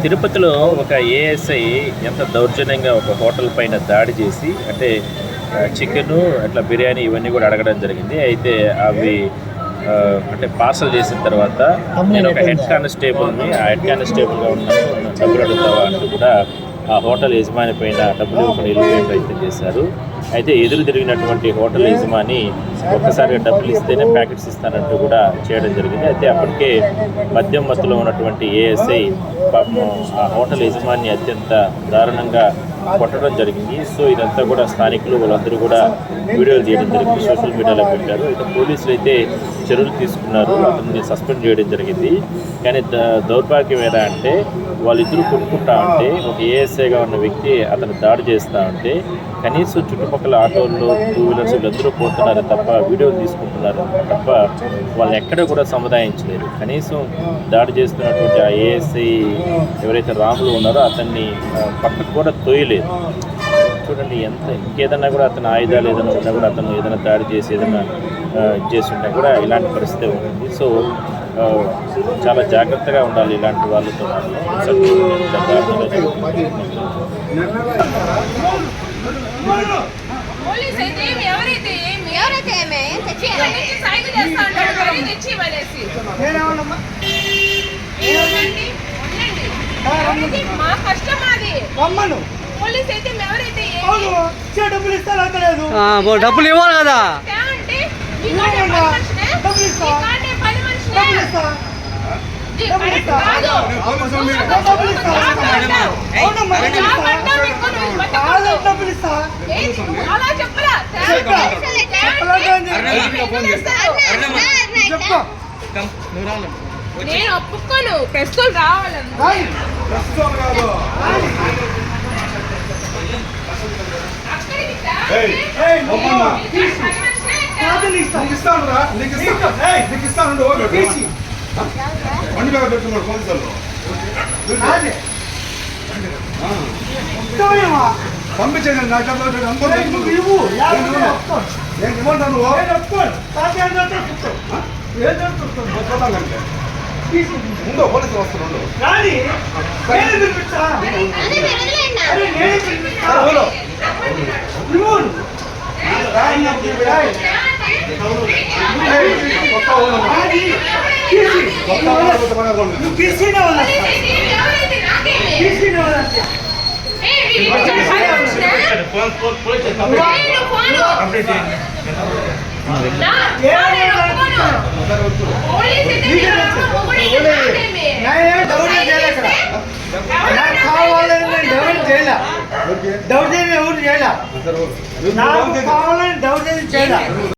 తిరుపతిలో ఒక ఏఎస్ఐ ఎంత దౌర్జన్యంగా ఒక హోటల్ పైన దాడి చేసి అంటే చికెను అట్లా బిర్యానీ ఇవన్నీ కూడా అడగడం జరిగింది. అయితే అవి అంటే పార్సల్ చేసిన తర్వాత నేను ఒక హెడ్ కానిస్టేబుల్ని ఆ హెడ్ కానిస్టేబుల్గా ఉన్నప్పుడు డబ్బులు అడుగుతావా అంటూ కూడా ఆ హోటల్ యజమాని పైన డబ్బులు ఇవ్వకుండా వెళ్ళిపోయే ప్రయత్నం చేశారు. అయితే ఎదురు తిరిగినటువంటి హోటల్ యజమాని ఒక్కసారిగా డబ్బులు ఇస్తేనే ప్యాకెట్స్ ఇస్తానంటూ కూడా చేయడం జరిగింది. అయితే అప్పటికే మద్యం మత్తులో ఉన్నటువంటి ఏఎస్ఐ పాపం ఆ హోటల్ యజమాని అత్యంత దారుణంగా కొట్టడం జరిగింది. సో ఇదంతా కూడా స్థానికులు వాళ్ళందరూ కూడా వీడియోలు తీయడం జరిగింది, సోషల్ మీడియాలో పెట్టారు. అయితే పోలీసులు అయితే చర్యలు తీసుకున్నారు, అతన్ని సస్పెండ్ చేయడం జరిగింది. కానీ దౌర్భాగ్యం ఏదా అంటే వాళ్ళిద్దరూ కొట్టుకుంటా ఉంటే ఒక ఏఎస్ఐగా ఉన్న వ్యక్తి అతను దాడి చేస్తూ ఉంటే కనీసం చుట్టుపక్కల ఆటోల్లో టూ వీలర్స్ వీళ్ళందరూ పోతున్నారు తప్ప వీడియోలు తీసుకుంటున్నారు తప్ప వాళ్ళని ఎక్కడ కూడా సముదాయించలేదు. కనీసం దాడి చేస్తున్నటువంటి ఆ ఏఎస్ఐ ఎవరైతే రాములు ఉన్నారో అతన్ని పక్కకు కూడా తోయలేదు. చూడండి ఎంత ఇంకేదన్నా కూడా అతను ఆయుధాలు ఏదైనా ఉన్నా కూడా అతను ఏదైనా దాడి చేసి ఏదైనా చేస్తుంటే కూడా ఇలాంటి పరిస్థితి ఉంటుంది. సో చాలా జాగ్రత్తగా ఉండాలి ఇలాంటి వాళ్ళతో. డబ్బులు ఇవ్వాలి కదా. నేను ఒప్పుకోను, పెస్తులు రావాలని పంపించండి. ముందు పోలీసులు వస్తున్నాడు. దౌర్జన్యం ఎవరు చేయాలి, కావాలని దౌర్జన్యం చేయాలి.